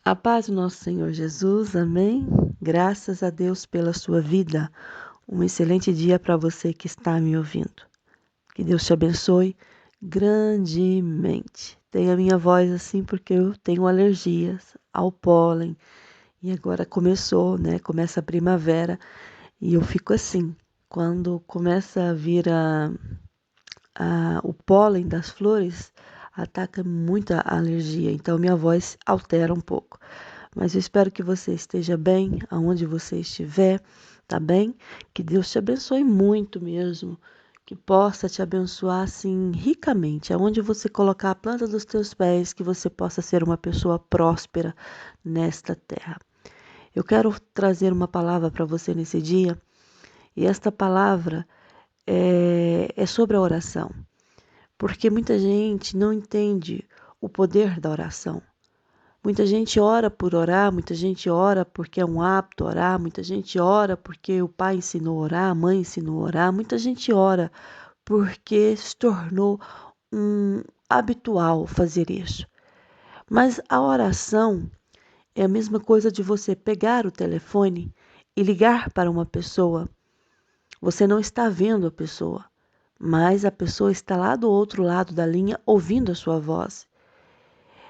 A paz do nosso Senhor Jesus, amém? Graças a Deus pela sua vida. Um excelente dia para você que está me ouvindo. Que Deus te abençoe grandemente. Tenho a minha voz assim porque eu tenho alergias ao pólen. E agora começou, né? Começa a primavera e eu fico assim. Quando começa a vir o pólen das flores, ataca muita alergia. Então minha voz altera um pouco. Mas eu espero que você esteja bem, aonde você estiver, tá bem? Que Deus te abençoe muito mesmo, que possa te abençoar assim ricamente, aonde você colocar a planta dos teus pés, que você possa ser uma pessoa próspera nesta terra. Eu quero trazer uma palavra para você nesse dia, e esta palavra é sobre a oração, porque muita gente não entende o poder da oração. Muita gente ora por orar, muita gente ora porque é um hábito orar, muita gente ora porque o pai ensinou a orar, a mãe ensinou a orar, muita gente ora porque se tornou habitual fazer isso. Mas a oração é a mesma coisa de você pegar o telefone e ligar para uma pessoa. Você não está vendo a pessoa, mas a pessoa está lá do outro lado da linha ouvindo a sua voz.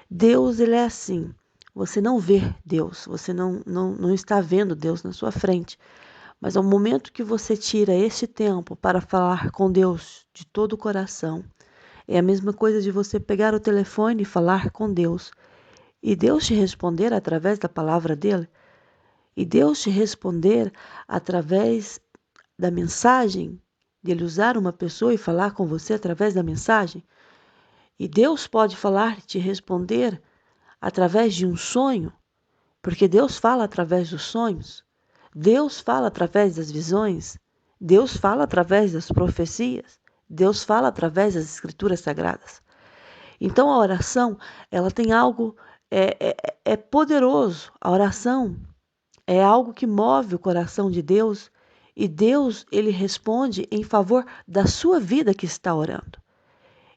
Deus, ele é assim. Você não vê Deus, você não está vendo Deus na sua frente. Mas ao momento que você tira esse tempo para falar com Deus de todo o coração, é a mesma coisa de você pegar o telefone e falar com Deus. E Deus te responder através da palavra dele. E Deus te responder através da mensagem, de ele usar uma pessoa e falar com você através da mensagem. E Deus pode falar e te responder através de um sonho, porque Deus fala através dos sonhos, Deus fala através das visões, Deus fala através das profecias, Deus fala através das escrituras sagradas. Então a oração, ela tem algo, é poderoso. A oração é algo que move o coração de Deus e Deus, ele responde em favor da sua vida que está orando.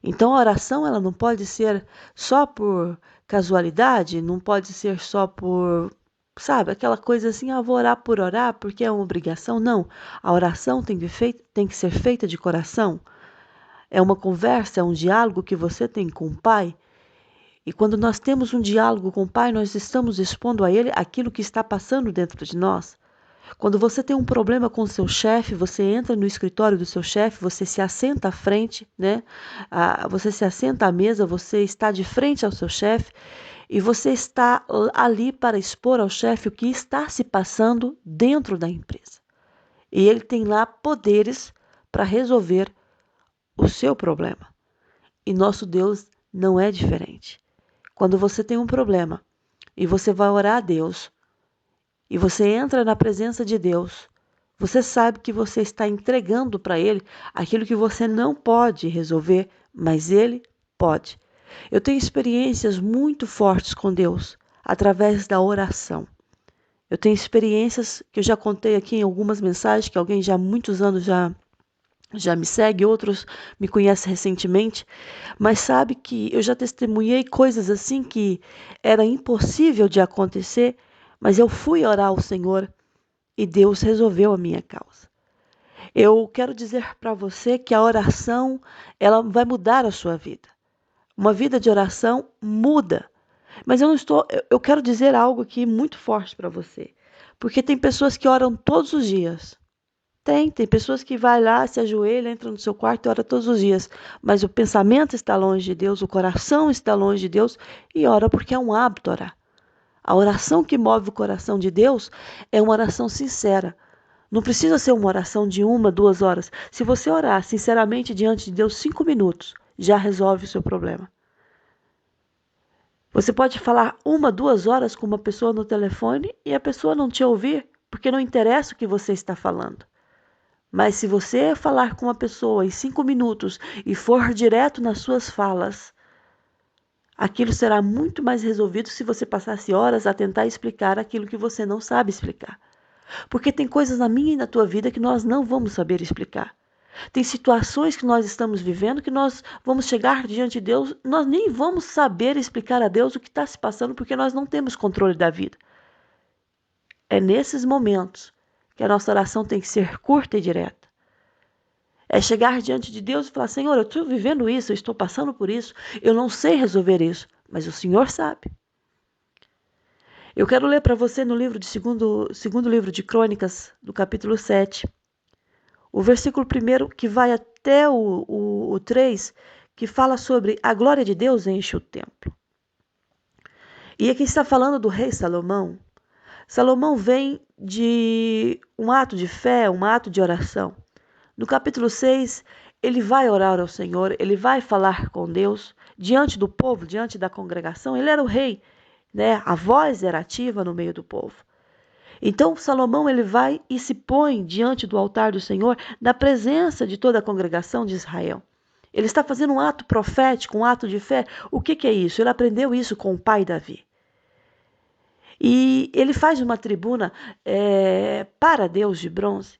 Então a oração ela não pode ser só por casualidade, não pode ser só por, sabe, aquela coisa assim, vou orar por orar porque é uma obrigação. Não, a oração tem que ser feita de coração. É uma conversa, é um diálogo que você tem com o Pai. E quando nós temos um diálogo com o Pai, nós estamos expondo a Ele aquilo que está passando dentro de nós. Quando você tem um problema com o seu chefe, você entra no escritório do seu chefe, você se assenta à frente, né? Você se assenta à mesa, você está de frente ao seu chefe e você está ali para expor ao chefe o que está se passando dentro da empresa. E ele tem lá poderes para resolver o seu problema. E nosso Deus não é diferente. Quando você tem um problema e você vai orar a Deus, e você entra na presença de Deus, você sabe que você está entregando para Ele aquilo que você não pode resolver, mas Ele pode. Eu tenho experiências muito fortes com Deus através da oração. Eu tenho experiências que eu já contei aqui em algumas mensagens, que alguém já há muitos anos já me segue, outros me conhecem recentemente, mas sabe que eu já testemunhei coisas assim que era impossível de acontecer, mas eu fui orar ao Senhor e Deus resolveu a minha causa. Eu quero dizer para você que a oração, ela vai mudar a sua vida. Uma vida de oração muda. Mas eu quero dizer algo aqui muito forte para você, porque tem pessoas que oram todos os dias. Tem pessoas que vai lá, se ajoelha, entra no seu quarto e ora todos os dias, mas o pensamento está longe de Deus, o coração está longe de Deus e ora porque é um hábito orar. A oração que move o coração de Deus é uma oração sincera. Não precisa ser uma oração de 1, 2 horas. Se você orar sinceramente diante de Deus 5 minutos, já resolve o seu problema. Você pode falar 1, 2 horas com uma pessoa no telefone e a pessoa não te ouvir, porque não interessa o que você está falando. Mas se você falar com uma pessoa em 5 minutos e for direto nas suas falas, aquilo será muito mais resolvido se você passasse horas a tentar explicar aquilo que você não sabe explicar. Porque tem coisas na minha e na tua vida que nós não vamos saber explicar. Tem situações que nós estamos vivendo que nós vamos chegar diante de Deus, nós nem vamos saber explicar a Deus o que está se passando porque nós não temos controle da vida. É nesses momentos que a nossa oração tem que ser curta e direta. É chegar diante de Deus e falar: Senhor, eu estou vivendo isso, eu estou passando por isso, eu não sei resolver isso, mas o Senhor sabe. Eu quero ler para você no livro de segundo livro de Crônicas, do capítulo 7, o versículo 1 que vai até o 3, que fala sobre a glória de Deus enche o templo. E aqui está falando do rei Salomão. Salomão vem de um ato de fé, um ato de oração. No capítulo 6, ele vai orar ao Senhor, ele vai falar com Deus, diante do povo, diante da congregação. Ele era o rei, né? A voz era ativa no meio do povo. Então Salomão ele vai e se põe diante do altar do Senhor, na presença de toda a congregação de Israel. Ele está fazendo um ato profético, um ato de fé. O que é isso? Ele aprendeu isso com o pai Davi. E ele faz uma tribuna para Deus de bronze,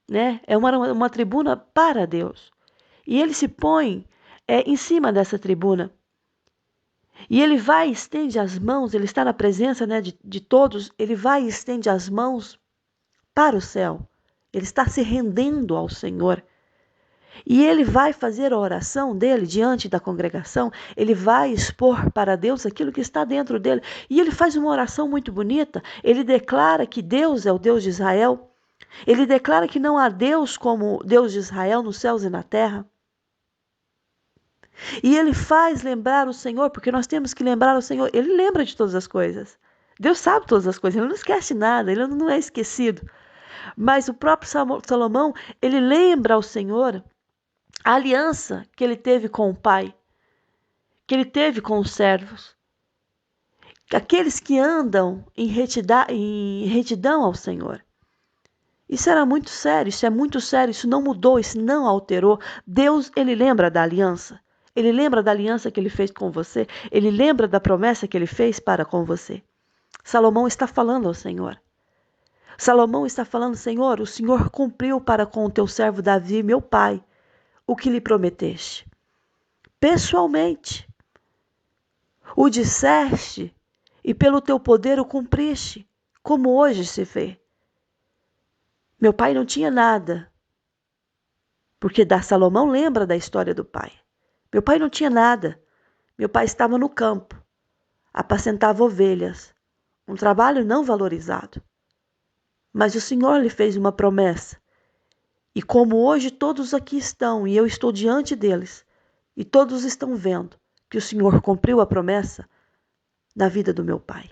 né? É uma tribuna para Deus. E ele se põe em cima dessa tribuna. E ele vai e estende as mãos, ele está na presença, né, de todos, ele vai e estende as mãos para o céu. Ele está se rendendo ao Senhor. E ele vai fazer a oração dele diante da congregação, ele vai expor para Deus aquilo que está dentro dele. E ele faz uma oração muito bonita, ele declara que Deus é o Deus de Israel, ele declara que não há Deus como Deus de Israel nos céus e na terra. E ele faz lembrar o Senhor, porque nós temos que lembrar o Senhor, ele lembra de todas as coisas. Deus sabe todas as coisas, ele não esquece nada, ele não é esquecido. Mas o próprio Salomão, ele lembra ao Senhor a aliança que ele teve com o pai, que ele teve com os servos. Aqueles que andam em retidão ao Senhor. Isso era muito sério, isso é muito sério, isso não mudou, isso não alterou. Deus, ele lembra da aliança. Ele lembra da aliança que ele fez com você. Ele lembra da promessa que ele fez para com você. Salomão está falando ao Senhor. Salomão está falando: Senhor, o Senhor cumpriu para com o teu servo Davi, meu pai, o que lhe prometeste. Pessoalmente, o disseste e pelo teu poder o cumpriste, como hoje se vê. Meu pai não tinha nada, porque Salomão lembra da história do pai. Meu pai não tinha nada. Meu pai estava no campo, apacentava ovelhas, um trabalho não valorizado. Mas o Senhor lhe fez uma promessa. E como hoje todos aqui estão, e eu estou diante deles, e todos estão vendo que o Senhor cumpriu a promessa na vida do meu pai.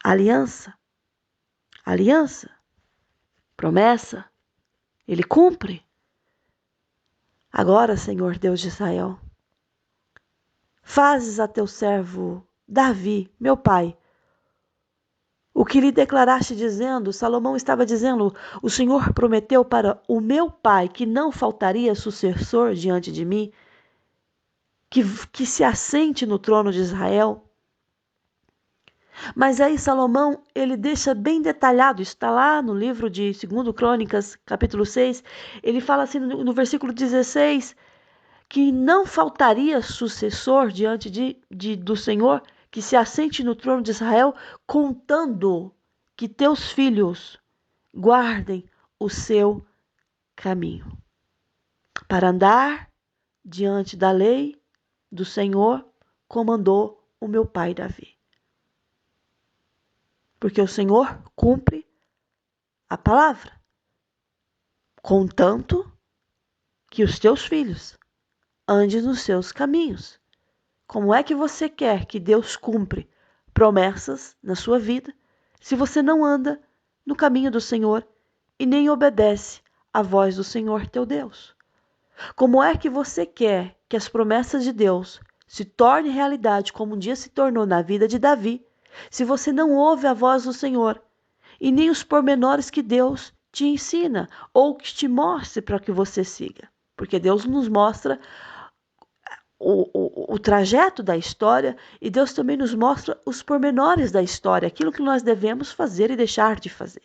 Aliança, promessa, ele cumpre. Agora, Senhor Deus de Israel, fazes a teu servo Davi, meu pai, o que lhe declaraste dizendo, Salomão estava dizendo, o Senhor prometeu para o meu pai que não faltaria sucessor diante de mim, que se assente no trono de Israel. Mas aí Salomão, ele deixa bem detalhado, está lá no livro de 2 Crônicas, capítulo 6, ele fala assim no versículo 16, que não faltaria sucessor diante do Senhor, que se assente no trono de Israel, contando que teus filhos guardem o seu caminho, para andar diante da lei do Senhor, como andou o meu pai Davi. Porque o Senhor cumpre a palavra, contanto que os teus filhos andem nos seus caminhos. Como é que você quer que Deus cumpre promessas na sua vida se você não anda no caminho do Senhor e nem obedece à voz do Senhor teu Deus? Como é que você quer que as promessas de Deus se tornem realidade como um dia se tornou na vida de Davi, se você não ouve a voz do Senhor e nem os pormenores que Deus te ensina ou que te mostre para que você siga? Porque Deus nos mostra o trajeto da história e Deus também nos mostra os pormenores da história, aquilo que nós devemos fazer e deixar de fazer.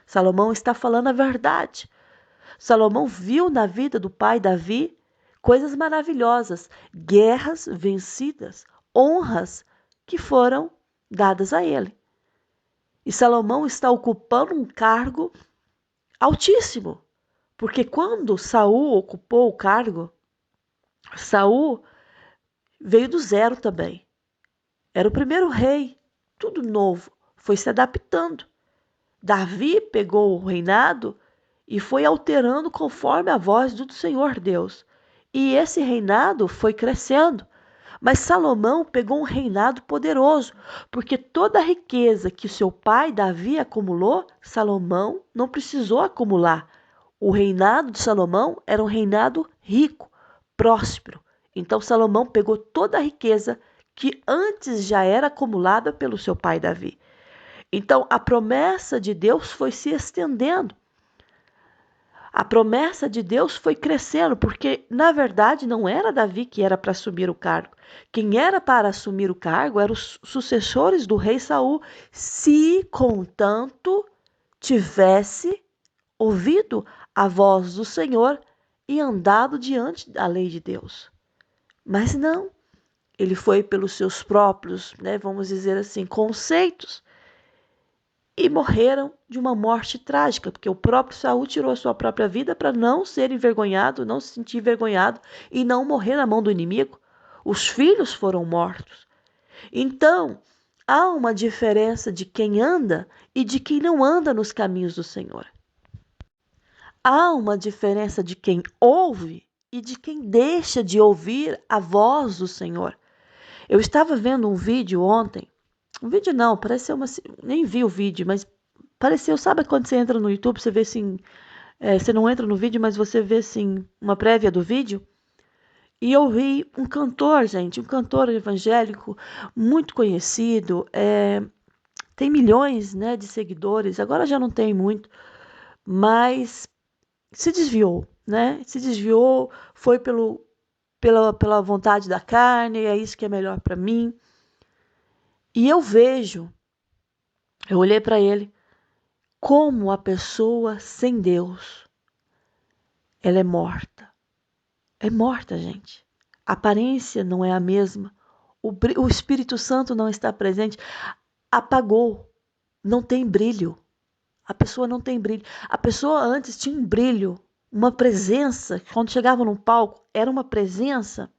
Salomão está falando a verdade. Salomão viu na vida do pai Davi coisas maravilhosas, guerras vencidas, honras que foram dadas a ele. E Salomão está ocupando um cargo altíssimo, porque quando Saul ocupou o cargo, Saul veio do zero também. Era o primeiro rei, tudo novo, foi se adaptando. Davi pegou o reinado e foi alterando conforme a voz do Senhor Deus. E esse reinado foi crescendo. Mas Salomão pegou um reinado poderoso, porque toda a riqueza que seu pai Davi acumulou, Salomão não precisou acumular. O reinado de Salomão era um reinado rico, próspero. Então Salomão pegou toda a riqueza que antes já era acumulada pelo seu pai Davi. Então a promessa de Deus foi se estendendo. A promessa de Deus foi crescendo, porque na verdade não era Davi que era para assumir o cargo. Quem era para assumir o cargo eram os sucessores do rei Saul, se contanto tivesse ouvido a voz do Senhor e andado diante da lei de Deus. Mas não, ele foi pelos seus próprios, vamos dizer assim, conceitos. E morreram de uma morte trágica, porque o próprio Saul tirou a sua própria vida para não ser envergonhado, não se sentir envergonhado e não morrer na mão do inimigo. Os filhos foram mortos. Então, há uma diferença de quem anda e de quem não anda nos caminhos do Senhor. Há uma diferença de quem ouve e de quem deixa de ouvir a voz do Senhor. Eu estava vendo um vídeo ontem. Um vídeo não, pareceu uma... Nem vi o vídeo, mas pareceu... Sabe quando você entra no YouTube, você vê assim... você não entra no vídeo, mas você vê assim uma prévia do vídeo? E eu vi um cantor, gente, um cantor evangélico muito conhecido. Tem milhões, de seguidores. Agora já não tem muito. Mas se desviou, Se desviou, foi pela vontade da carne, é isso que é melhor para mim. E eu olhei para ele, como a pessoa sem Deus, ela é morta. É morta, gente. A aparência não é a mesma. O Espírito Santo não está presente. Apagou. Não tem brilho. A pessoa não tem brilho. A pessoa antes tinha um brilho, uma presença. Quando chegava num palco, era uma presença.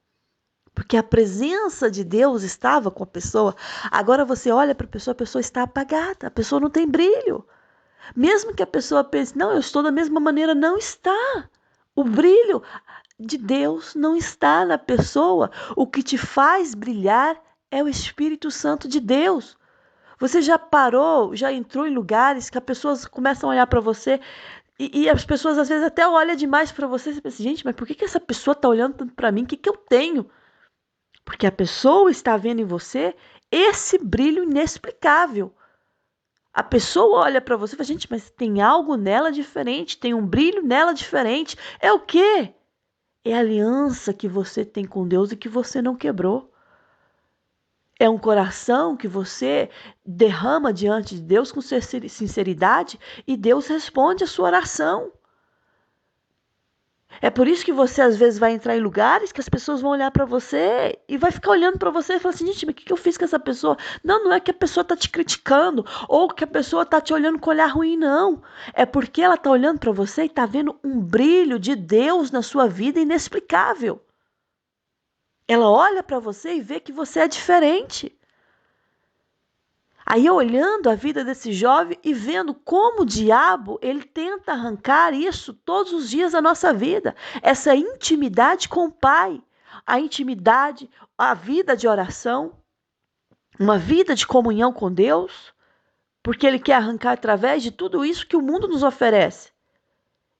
Porque a presença de Deus estava com a pessoa. Agora você olha para a pessoa está apagada. A pessoa não tem brilho. Mesmo que a pessoa pense, não, eu estou da mesma maneira, não está. O brilho de Deus não está na pessoa. O que te faz brilhar é o Espírito Santo de Deus. Você já parou, já entrou em lugares que as pessoas começam a olhar para você e as pessoas às vezes até olham demais para você e você pensa, gente, mas por que essa pessoa está olhando tanto para mim? O que eu tenho? Porque a pessoa está vendo em você esse brilho inexplicável. A pessoa olha para você e fala, gente, mas tem algo nela diferente, tem um brilho nela diferente. É o quê? É a aliança que você tem com Deus e que você não quebrou. É um coração que você derrama diante de Deus com sinceridade e Deus responde a sua oração. É por isso que você às vezes vai entrar em lugares que as pessoas vão olhar para você e vai ficar olhando para você e falar assim, gente, mas o que eu fiz com essa pessoa? Não, não é que a pessoa está te criticando ou que a pessoa está te olhando com olhar ruim, não. É porque ela está olhando para você e está vendo um brilho de Deus na sua vida inexplicável. Ela olha para você e vê que você é diferente. Aí eu olhando a vida desse jovem e vendo como o diabo ele tenta arrancar isso todos os dias da nossa vida. Essa intimidade com o Pai, a intimidade, a vida de oração, uma vida de comunhão com Deus, porque ele quer arrancar através de tudo isso que o mundo nos oferece.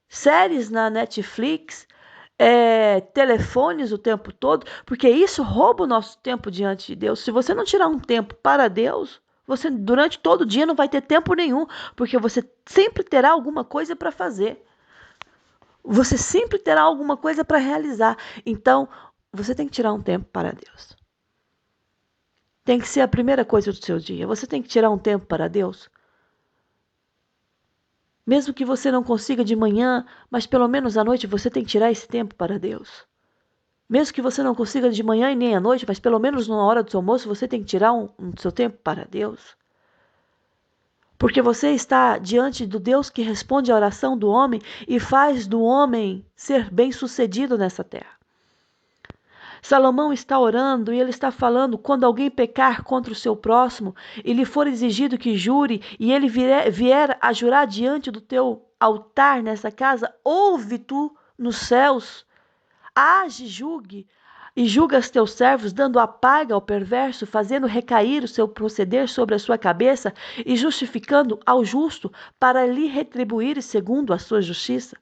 Séries na Netflix, telefones o tempo todo, porque isso rouba o nosso tempo diante de Deus. Se você não tirar um tempo para Deus, você durante todo o dia não vai ter tempo nenhum, porque você sempre terá alguma coisa para fazer. Você sempre terá alguma coisa para realizar. Então, você tem que tirar um tempo para Deus. Tem que ser a primeira coisa do seu dia. Você tem que tirar um tempo para Deus. Mesmo que você não consiga de manhã, mas pelo menos à noite você tem que tirar esse tempo para Deus. Mesmo que você não consiga de manhã e nem à noite, mas pelo menos na hora do seu almoço você tem que tirar um seu tempo para Deus. Porque você está diante do Deus que responde à oração do homem e faz do homem ser bem-sucedido nessa terra. Salomão está orando e ele está falando: quando alguém pecar contra o seu próximo e lhe for exigido que jure, e ele vier a jurar diante do teu altar nessa casa, ouve tu nos céus, age, julgue, e julga os teus servos, dando a paga ao perverso, fazendo recair o seu proceder sobre a sua cabeça e justificando ao justo para lhe retribuir segundo a sua justiça.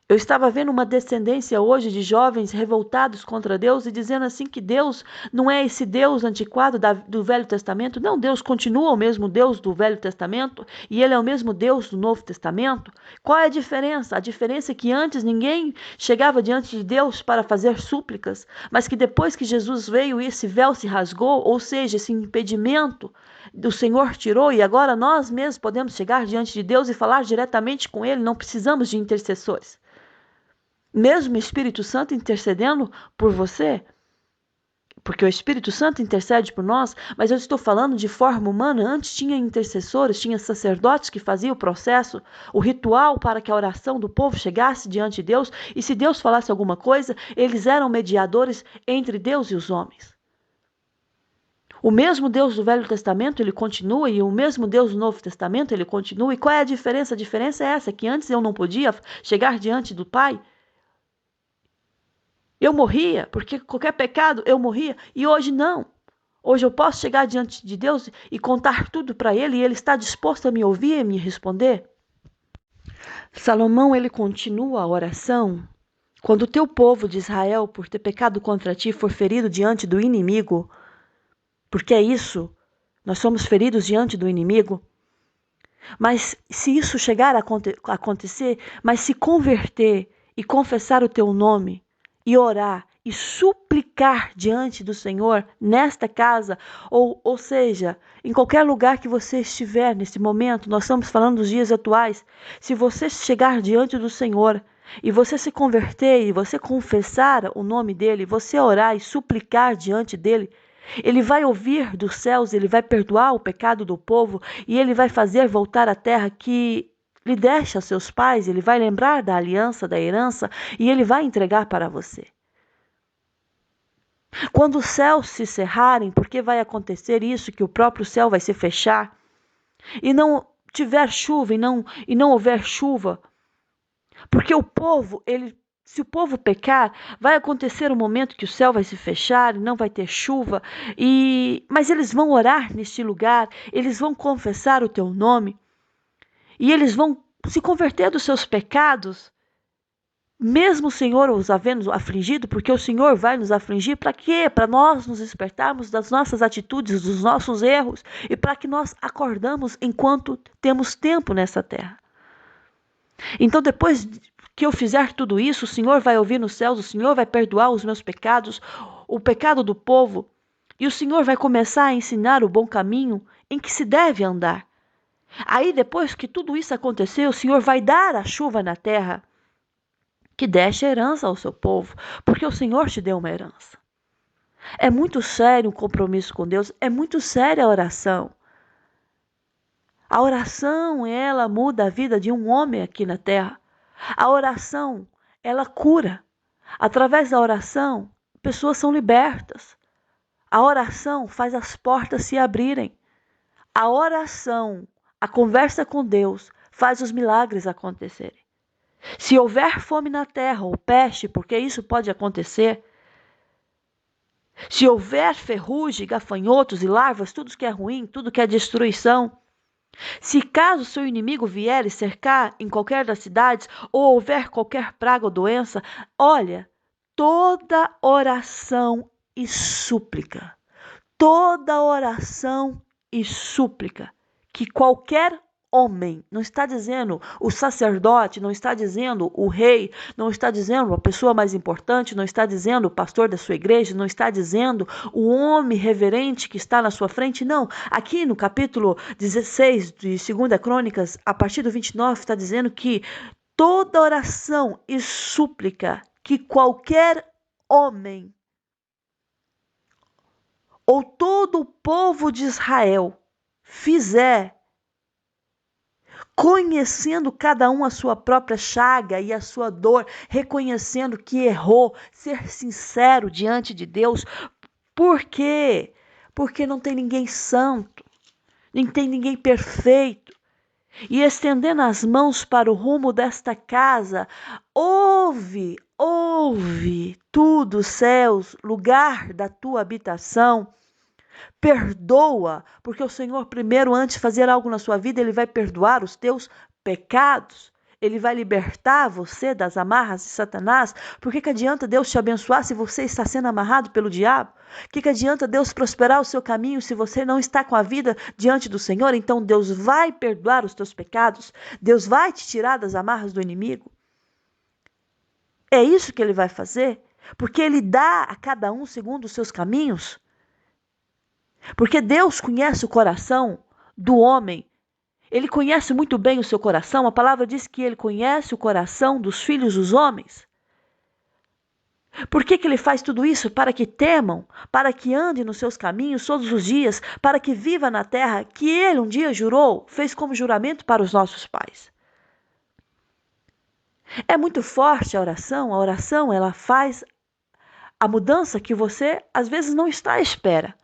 Eu estava vendo uma descendência hoje de jovens revoltados contra Deus e dizendo assim que Deus não é esse Deus antiquado do Velho Testamento. Não, Deus continua o mesmo Deus do Velho Testamento e Ele é o mesmo Deus do Novo Testamento. Qual é a diferença? A diferença é que antes ninguém chegava diante de Deus para fazer súplicas, mas que depois que Jesus veio esse véu se rasgou, ou seja, esse impedimento o Senhor tirou e agora nós mesmos podemos chegar diante de Deus e falar diretamente com Ele, não precisamos de intercessores. Mesmo o Espírito Santo intercedendo por você, porque o Espírito Santo intercede por nós, mas eu estou falando de forma humana. Antes tinha intercessores, tinha sacerdotes que faziam o processo, o ritual para que a oração do povo chegasse diante de Deus, e se Deus falasse alguma coisa, eles eram mediadores entre Deus e os homens. O mesmo Deus do Velho Testamento, ele continua, e o mesmo Deus do Novo Testamento, ele continua. E qual é a diferença? A diferença é essa, que antes eu não podia chegar diante do Pai. Eu morria, porque qualquer pecado eu morria, e hoje não. Hoje eu posso chegar diante de Deus e contar tudo para Ele, e Ele está disposto a me ouvir e me responder. Salomão, ele continua a oração. Quando o teu povo de Israel, por ter pecado contra ti, for ferido diante do inimigo, porque é isso, nós somos feridos diante do inimigo, mas se isso chegar a acontecer, mas se converter e confessar o teu nome, e orar e suplicar diante do Senhor nesta casa, ou seja, em qualquer lugar que você estiver nesse momento, nós estamos falando dos dias atuais. Se você chegar diante do Senhor e você se converter e você confessar o nome dele, você orar e suplicar diante dele, ele vai ouvir dos céus, ele vai perdoar o pecado do povo e ele vai fazer voltar a terra que lhe deste a seus pais, ele vai lembrar da aliança, da herança, e ele vai entregar para você. Quando os céus se cerrarem, porque vai acontecer isso, que o próprio céu vai se fechar, e não tiver chuva, e não houver chuva, porque o povo, se o povo pecar, vai acontecer um momento que o céu vai se fechar, e não vai ter chuva, mas eles vão orar neste lugar, eles vão confessar o teu nome, e eles vão se converter dos seus pecados, mesmo o Senhor os havendo afligido, porque o Senhor vai nos afligir, para quê? Para nós nos despertarmos das nossas atitudes, dos nossos erros, e para que nós acordamos enquanto temos tempo nessa terra. Então, depois que eu fizer tudo isso, o Senhor vai ouvir nos céus, o Senhor vai perdoar os meus pecados, o pecado do povo, e o Senhor vai começar a ensinar o bom caminho em que se deve andar. Aí, depois que tudo isso acontecer, o Senhor vai dar a chuva na terra, que deste a herança ao seu povo, porque o Senhor te deu uma herança. É muito sério o compromisso com Deus, é muito séria a oração. A oração, ela muda a vida de um homem aqui na terra. A oração, ela cura. Através da oração, pessoas são libertas. A oração faz as portas se abrirem. A oração, a conversa com Deus, faz os milagres acontecerem. Se houver fome na terra ou peste, porque isso pode acontecer, se houver ferrugem, gafanhotos e larvas, tudo que é ruim, tudo que é destruição, se caso seu inimigo vier e cercar em qualquer das cidades, ou houver qualquer praga ou doença, olha, toda oração e toda oração e súplica que qualquer homem, não está dizendo o sacerdote, não está dizendo o rei, não está dizendo a pessoa mais importante, não está dizendo o pastor da sua igreja, não está dizendo o homem reverente que está na sua frente, não. Aqui no capítulo 16 de 2 Crônicas, a partir do 29, está dizendo que toda oração e súplica que qualquer homem ou todo o povo de Israel fizer, conhecendo cada um a sua própria chaga e a sua dor, reconhecendo que errou, ser sincero diante de Deus. Por quê? Porque não tem ninguém santo, nem tem ninguém perfeito. E estendendo as mãos para o rumo desta casa, ouve tudo, céus, lugar da tua habitação. Perdoa, porque o Senhor primeiro, antes de fazer algo na sua vida, Ele vai perdoar os teus pecados. Ele vai libertar você das amarras de Satanás. Por que adianta Deus te abençoar se você está sendo amarrado pelo diabo? O que adianta Deus prosperar o seu caminho se você não está com a vida diante do Senhor? Então Deus vai perdoar os teus pecados. Deus vai te tirar das amarras do inimigo. É isso que Ele vai fazer, porque Ele dá a cada um segundo os seus caminhos. Porque Deus conhece o coração do homem. Ele conhece muito bem o seu coração. A palavra diz que Ele conhece o coração dos filhos dos homens. Por que Ele faz tudo isso? Para que temam, para que andem nos seus caminhos todos os dias, para que viva na terra que Ele um dia jurou, fez como juramento para os nossos pais. É muito forte a oração ela faz a mudança que você às vezes não está à espera.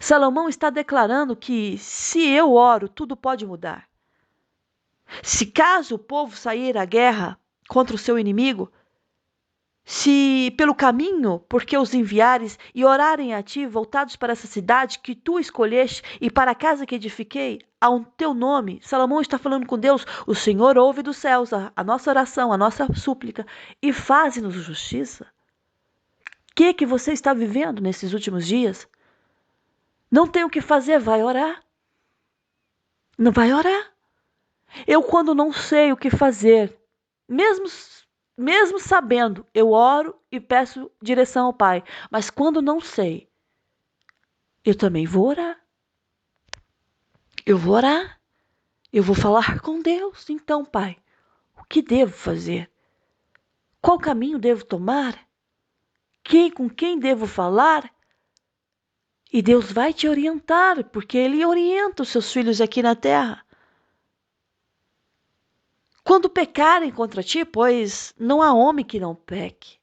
Salomão está declarando que se eu oro, tudo pode mudar. Se caso o povo sair à guerra contra o seu inimigo, se pelo caminho porque os enviares e orarem a ti, voltados para essa cidade que tu escolheste e para a casa que edifiquei, ao teu nome, Salomão está falando com Deus, o Senhor ouve dos céus a nossa oração, a nossa súplica e faze-nos justiça. O que você está vivendo nesses últimos dias? Não tem o que fazer, vai orar. Não vai orar. Eu, quando não sei o que fazer, mesmo sabendo, eu oro e peço direção ao Pai. Mas quando não sei, eu também vou orar. Eu vou orar. Eu vou falar com Deus. Então, Pai, o que devo fazer? Qual caminho devo tomar? Com quem devo falar? E Deus vai te orientar, porque Ele orienta os seus filhos aqui na terra. Quando pecarem contra ti, pois não há homem que não peque.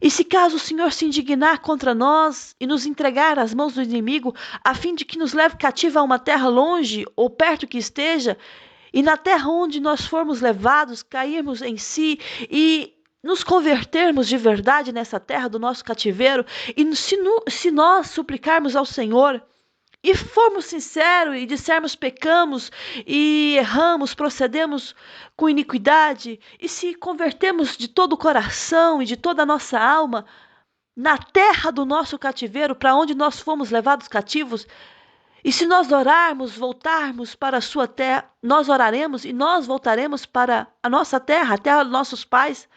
E se caso o Senhor se indignar contra nós e nos entregar às mãos do inimigo, a fim de que nos leve cativa a uma terra longe ou perto que esteja, e na terra onde nós formos levados, cairmos em si e nos convertermos de verdade nessa terra do nosso cativeiro, e se nós suplicarmos ao Senhor e formos sinceros e dissermos pecamos e erramos, procedemos com iniquidade, e se convertemos de todo o coração e de toda a nossa alma na terra do nosso cativeiro, para onde nós fomos levados cativos, e se nós orarmos, voltarmos para a sua terra, nós oraremos e nós voltaremos para a nossa terra, a terra dos nossos pais.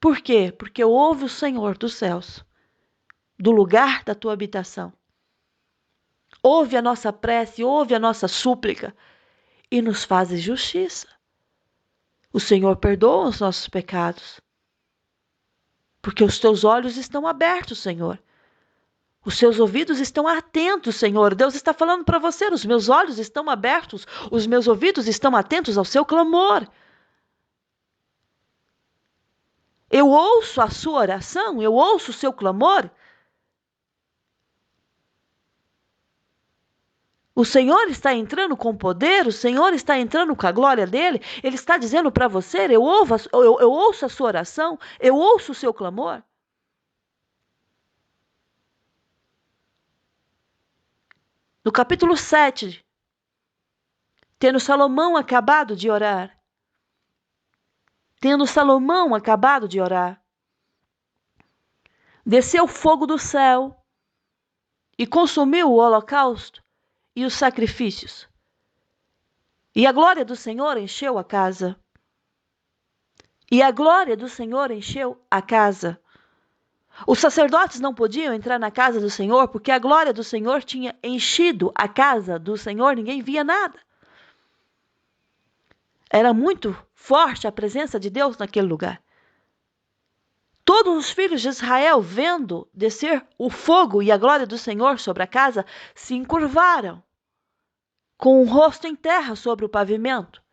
Por quê? Porque ouve o Senhor dos céus, do lugar da tua habitação. Ouve a nossa prece, ouve a nossa súplica e nos faz justiça. O Senhor perdoa os nossos pecados, porque os teus olhos estão abertos, Senhor. Os seus ouvidos estão atentos, Senhor. Deus está falando para você, os meus olhos estão abertos, os meus ouvidos estão atentos ao seu clamor. Eu ouço a sua oração, eu ouço o seu clamor. O Senhor está entrando com poder, o Senhor está entrando com a glória dele. Ele está dizendo para você, eu ouço a sua oração, eu ouço o seu clamor. No capítulo 7, tendo Salomão acabado de orar, desceu fogo do céu e consumiu o holocausto e os sacrifícios. E a glória do Senhor encheu a casa. E a glória do Senhor encheu a casa. Os sacerdotes não podiam entrar na casa do Senhor porque a glória do Senhor tinha enchido a casa do Senhor, ninguém via nada. Era muito forte a presença de Deus naquele lugar. Todos os filhos de Israel, vendo descer o fogo e a glória do Senhor sobre a casa, se encurvaram, com o rosto em terra sobre o pavimento,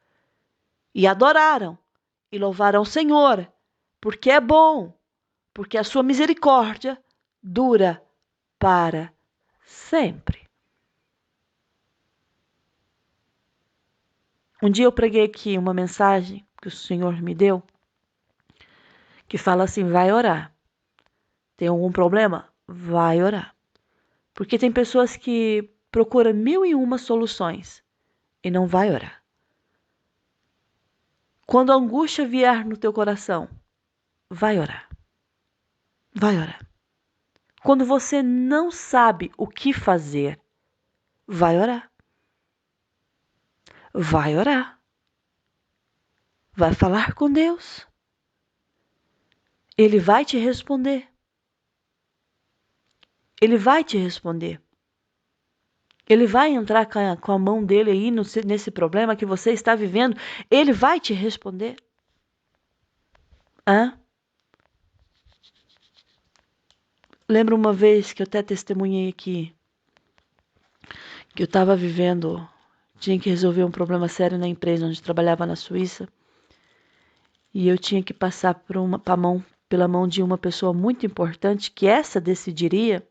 e adoraram, e louvaram o Senhor, porque é bom, porque a sua misericórdia dura para sempre. Um dia eu preguei aqui uma mensagem que o Senhor me deu, que fala assim: vai orar. Tem algum problema? Vai orar. Porque tem pessoas que procuram 1001 soluções e não vai orar. Quando a angústia vier no teu coração, vai orar. Vai orar. Quando você não sabe o que fazer, vai orar. Vai orar. Vai falar com Deus. Ele vai te responder. Ele vai te responder. Ele vai entrar com a mão dele aí nesse problema que você está vivendo. Ele vai te responder. Hã? Lembro uma vez que eu até testemunhei aqui, que eu estava vivendo, tinha que resolver um problema sério na empresa onde trabalhava na Suíça. E eu tinha que passar pela mão de uma pessoa muito importante, que essa decidiria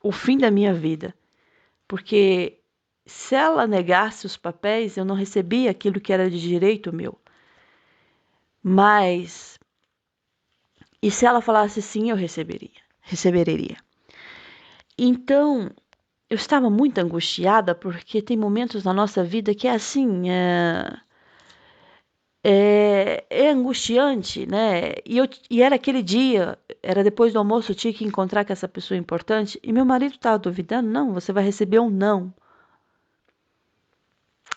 o fim da minha vida. Porque se ela negasse os papéis, eu não recebia aquilo que era de direito meu. Mas, e se ela falasse sim, eu receberia. Então, eu estava muito angustiada, porque tem momentos na nossa vida que é assim, é angustiante, né? E era aquele dia, era depois do almoço, eu tinha que encontrar com essa pessoa importante, e meu marido estava duvidando: não, você vai receber um não.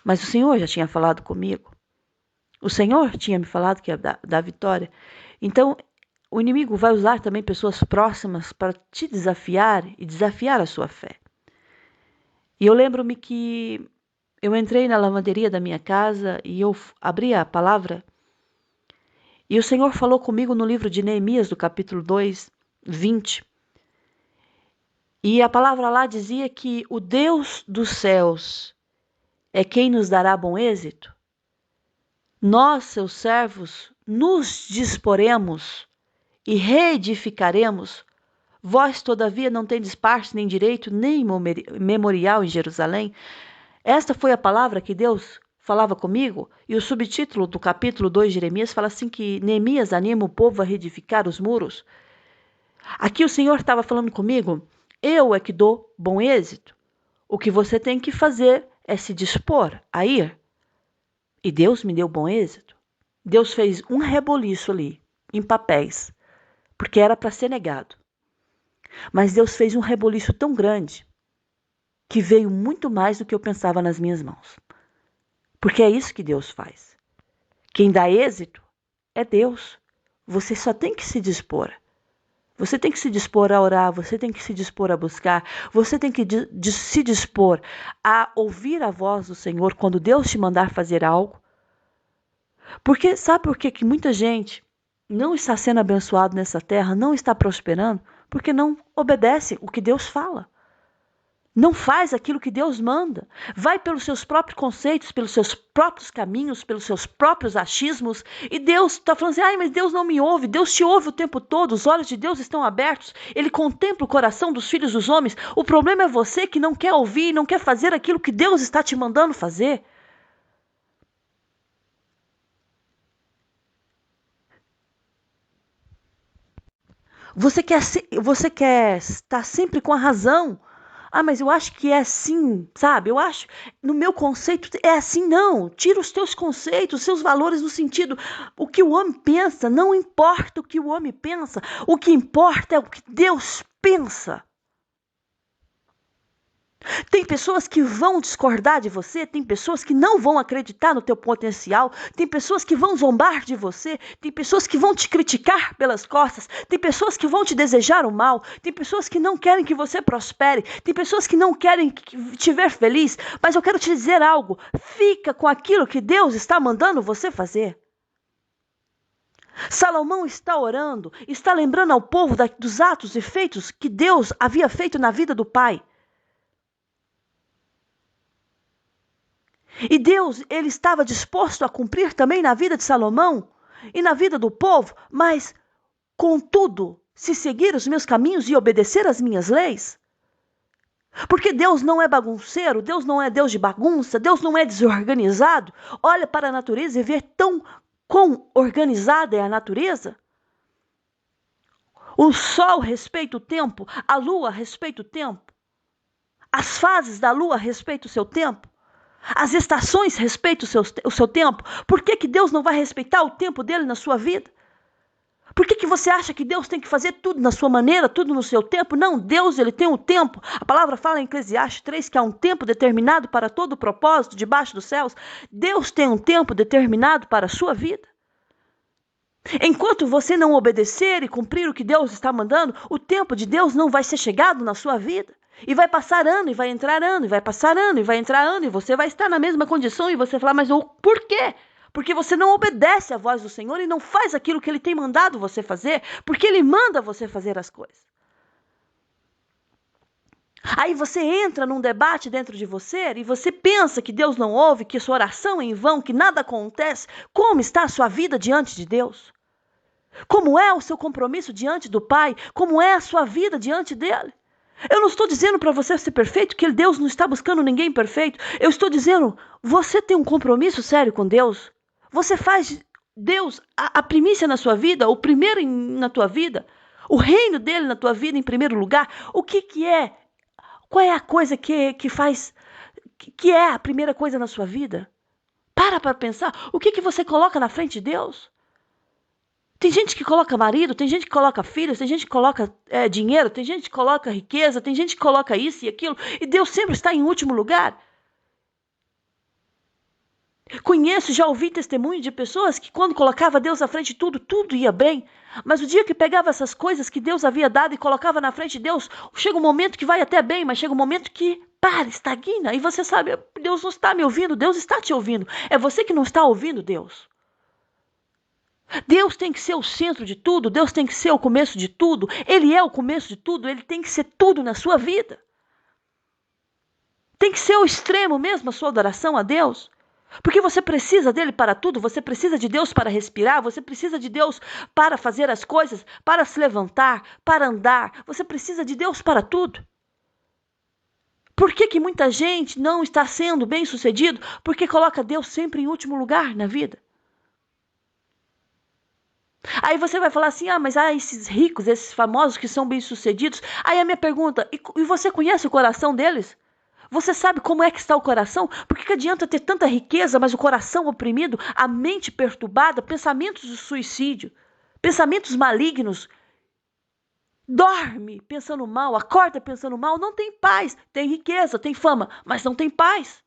Mas o Senhor já tinha falado comigo. O Senhor tinha me falado que ia dar vitória. Então, o inimigo vai usar também pessoas próximas para te desafiar e desafiar a sua fé. E eu lembro-me que eu entrei na lavanderia da minha casa e eu abri a palavra. E o Senhor falou comigo no livro de Neemias, do capítulo 2, 20. E a palavra lá dizia que o Deus dos céus é quem nos dará bom êxito. Nós, seus servos, nos disporemos e reedificaremos. Vós, todavia, não tendes parte, nem direito, nem memorial em Jerusalém. Esta foi a palavra que Deus falava comigo, e o subtítulo do capítulo 2 de Jeremias fala assim, que Neemias anima o povo a reedificar os muros. Aqui o Senhor estava falando comigo: eu é que dou bom êxito. O que você tem que fazer é se dispor a ir. E Deus me deu bom êxito. Deus fez um reboliço ali, em papéis, porque era para ser negado. Mas Deus fez um reboliço tão grande que veio muito mais do que eu pensava nas minhas mãos. Porque é isso que Deus faz. Quem dá êxito é Deus. Você só tem que se dispor. Você tem que se dispor a orar, você tem que se dispor a buscar, você tem que se dispor a ouvir a voz do Senhor quando Deus te mandar fazer algo. Porque sabe por que muita gente não está sendo abençoado nessa terra, não está prosperando? Porque não obedece o que Deus fala. Não faz aquilo que Deus manda. Vai pelos seus próprios conceitos, pelos seus próprios caminhos, pelos seus próprios achismos. E Deus está falando assim: ai, mas Deus não me ouve. Deus te ouve o tempo todo. Os olhos de Deus estão abertos. Ele contempla o coração dos filhos dos homens. O problema é você que não quer ouvir e não quer fazer aquilo que Deus está te mandando fazer. Você quer estar sempre com a razão. Ah, mas eu acho que é assim, sabe? Eu acho, no meu conceito, é assim. Não, tira os teus conceitos, os seus valores no sentido, o que o homem pensa, não importa o que o homem pensa, o que importa é o que Deus pensa. Tem pessoas que vão discordar de você, tem pessoas que não vão acreditar no teu potencial, tem pessoas que vão zombar de você, tem pessoas que vão te criticar pelas costas, tem pessoas que vão te desejar o mal, tem pessoas que não querem que você prospere, tem pessoas que não querem te ver feliz, mas eu quero te dizer algo, fica com aquilo que Deus está mandando você fazer. Salomão está orando, está lembrando ao povo dos atos e feitos que Deus havia feito na vida do pai. E Deus, ele estava disposto a cumprir também na vida de Salomão e na vida do povo, mas, contudo, se seguir os meus caminhos e obedecer às minhas leis. Porque Deus não é bagunceiro, Deus não é Deus de bagunça, Deus não é desorganizado. Olha para a natureza e vê quão organizada é a natureza. O sol respeita o tempo, a lua respeita o tempo, as fases da lua respeitam o seu tempo. As estações respeitam o seu tempo. Por que Deus não vai respeitar o tempo dele na sua vida? Por que você acha que Deus tem que fazer tudo na sua maneira, tudo no seu tempo? Não, Deus ele tem um tempo. A palavra fala em Eclesiastes 3 que há um tempo determinado para todo o propósito debaixo dos céus. Deus tem um tempo determinado para a sua vida. Enquanto você não obedecer e cumprir o que Deus está mandando, o tempo de Deus não vai ser chegado na sua vida. E vai passar ano, e vai entrar ano, e vai passar ano, e vai entrar ano, e você vai estar na mesma condição, e você falar, mas por quê? Porque você não obedece à voz do Senhor e não faz aquilo que Ele tem mandado você fazer, porque Ele manda você fazer as coisas. Aí você entra num debate dentro de você, e você pensa que Deus não ouve, que sua oração é em vão, que nada acontece. Como está a sua vida diante de Deus? Como é o seu compromisso diante do Pai? Como é a sua vida diante dEle? Eu não estou dizendo para você ser perfeito, que Deus não está buscando ninguém perfeito. Eu estou dizendo, você tem um compromisso sério com Deus? Você faz Deus a primícia na sua vida, o primeiro na tua vida? O reino dele na tua vida em primeiro lugar? O que é? Qual é a coisa que faz, que é a primeira coisa na sua vida? Para pensar, o que você coloca na frente de Deus? Tem gente que coloca marido, tem gente que coloca filhos, tem gente que coloca dinheiro, tem gente que coloca riqueza, tem gente que coloca isso e aquilo, e Deus sempre está em último lugar. Conheço, já ouvi testemunho de pessoas que quando colocava Deus à frente de tudo, tudo ia bem. Mas o dia que pegava essas coisas que Deus havia dado e colocava na frente de Deus, chega um momento que vai até bem, mas chega um momento que estagna. E você sabe, Deus não está me ouvindo, Deus está te ouvindo. É você que não está ouvindo Deus. Deus tem que ser o centro de tudo, Deus tem que ser o começo de tudo, Ele é o começo de tudo, Ele tem que ser tudo na sua vida. Tem que ser o extremo mesmo a sua adoração a Deus. Porque você precisa dele para tudo, você precisa de Deus para respirar, você precisa de Deus para fazer as coisas, para se levantar, para andar, você precisa de Deus para tudo. Por que muita gente não está sendo bem-sucedido? Porque coloca Deus sempre em último lugar na vida. Aí você vai falar assim, mas esses ricos, esses famosos que são bem-sucedidos. Aí a minha pergunta, e você conhece o coração deles? Você sabe como é que está o coração? Por que adianta ter tanta riqueza, mas o coração oprimido, a mente perturbada, pensamentos de suicídio, pensamentos malignos? Dorme pensando mal, acorda pensando mal, não tem paz. Tem riqueza, tem fama, mas não tem paz.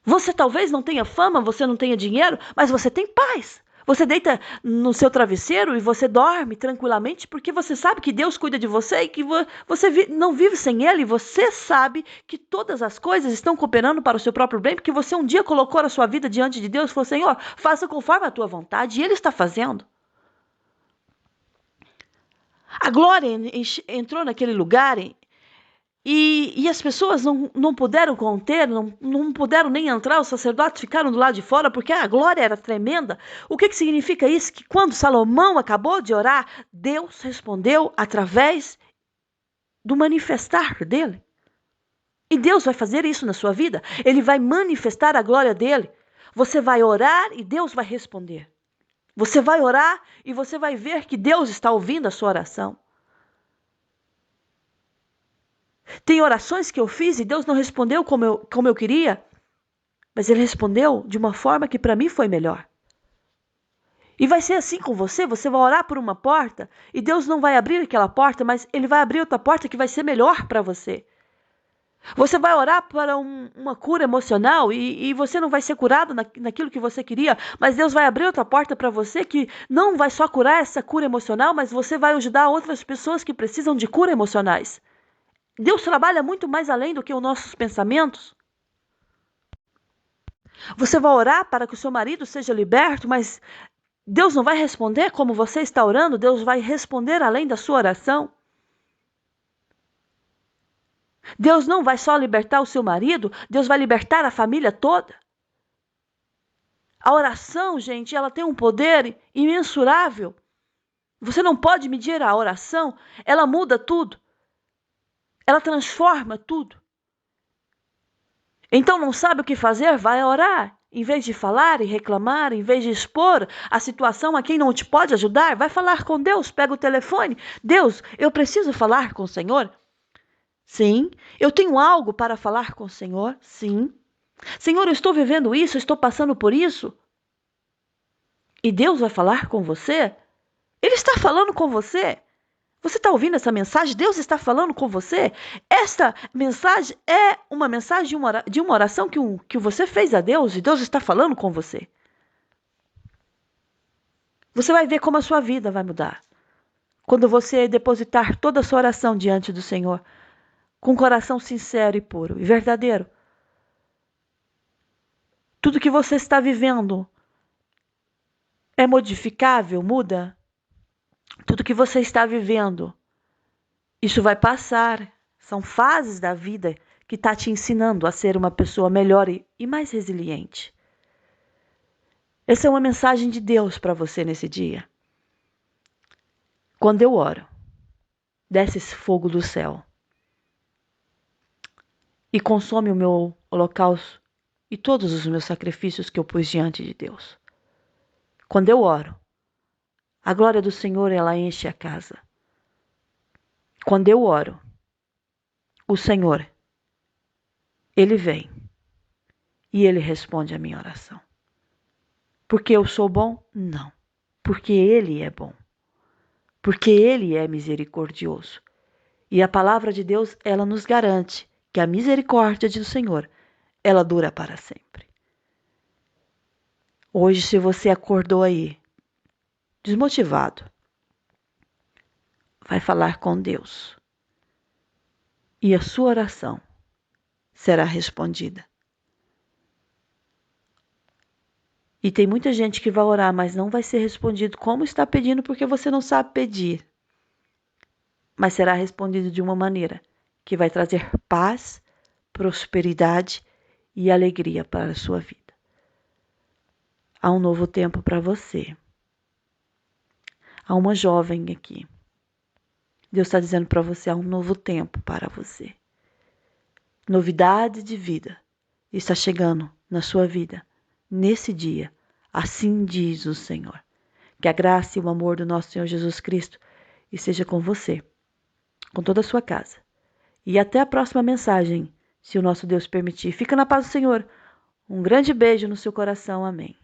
Você talvez não tenha fama, você não tenha dinheiro, mas você tem paz. Você deita no seu travesseiro e você dorme tranquilamente porque você sabe que Deus cuida de você e que você não vive sem Ele. Você sabe que todas as coisas estão cooperando para o seu próprio bem porque você um dia colocou a sua vida diante de Deus e falou, Senhor, faça conforme a tua vontade. E Ele está fazendo. A glória entrou naquele lugar e as pessoas não puderam conter, não puderam nem entrar, os sacerdotes ficaram do lado de fora porque a glória era tremenda. O que significa isso? Que quando Salomão acabou de orar, Deus respondeu através do manifestar dele. E Deus vai fazer isso na sua vida. Ele vai manifestar a glória dele. Você vai orar e Deus vai responder. Você vai orar e você vai ver que Deus está ouvindo a sua oração. Tem orações que eu fiz e Deus não respondeu como eu queria, mas Ele respondeu de uma forma que para mim foi melhor. E vai ser assim com você, você vai orar por uma porta e Deus não vai abrir aquela porta, mas Ele vai abrir outra porta que vai ser melhor para você. Você vai orar para uma cura emocional e você não vai ser curado naquilo que você queria, mas Deus vai abrir outra porta para você que não vai só curar essa cura emocional, mas você vai ajudar outras pessoas que precisam de cura emocionais. Deus trabalha muito mais além do que os nossos pensamentos. Você vai orar para que o seu marido seja liberto, mas Deus não vai responder como você está orando, Deus vai responder além da sua oração. Deus não vai só libertar o seu marido, Deus vai libertar a família toda. A oração, gente, ela tem um poder imensurável. Você não pode medir a oração, ela muda tudo. Ela transforma tudo. Então não sabe o que fazer? Vai orar. Em vez de falar e reclamar, em vez de expor a situação a quem não te pode ajudar, vai falar com Deus, pega o telefone. Deus, eu preciso falar com o Senhor? Sim. Eu tenho algo para falar com o Senhor? Sim. Senhor, eu estou vivendo isso, estou passando por isso. E Deus vai falar com você? Ele está falando com você. Você está ouvindo essa mensagem? Deus está falando com você? Esta mensagem é uma mensagem de uma oração que você fez a Deus e Deus está falando com você. Você vai ver como a sua vida vai mudar. Quando você depositar toda a sua oração diante do Senhor, com um coração sincero e puro e verdadeiro. Tudo que você está vivendo é modificável, muda. Tudo que você está vivendo, isso vai passar. São fases da vida que está te ensinando a ser uma pessoa melhor e mais resiliente. Essa é uma mensagem de Deus para você nesse dia. Quando eu oro, desce esse fogo do céu e consome o meu holocausto e todos os meus sacrifícios que eu pus diante de Deus. Quando eu oro, a glória do Senhor, ela enche a casa. Quando eu oro, o Senhor, Ele vem e Ele responde a minha oração. Porque eu sou bom? Não. Porque Ele é bom. Porque Ele é misericordioso. E a palavra de Deus, ela nos garante que a misericórdia do Senhor, ela dura para sempre. Hoje, se você acordou aí, desmotivado, vai falar com Deus. E a sua oração será respondida. E tem muita gente que vai orar, mas não vai ser respondido como está pedindo, porque você não sabe pedir. Mas será respondido de uma maneira que vai trazer paz, prosperidade e alegria para a sua vida. Há um novo tempo para você. Há uma jovem aqui. Deus está dizendo para você, há um novo tempo para você. Novidade de vida está chegando na sua vida. Nesse dia, assim diz o Senhor. Que a graça e o amor do nosso Senhor Jesus Cristo esteja com você, com toda a sua casa. E até a próxima mensagem, se o nosso Deus permitir. Fica na paz do Senhor. Um grande beijo no seu coração. Amém.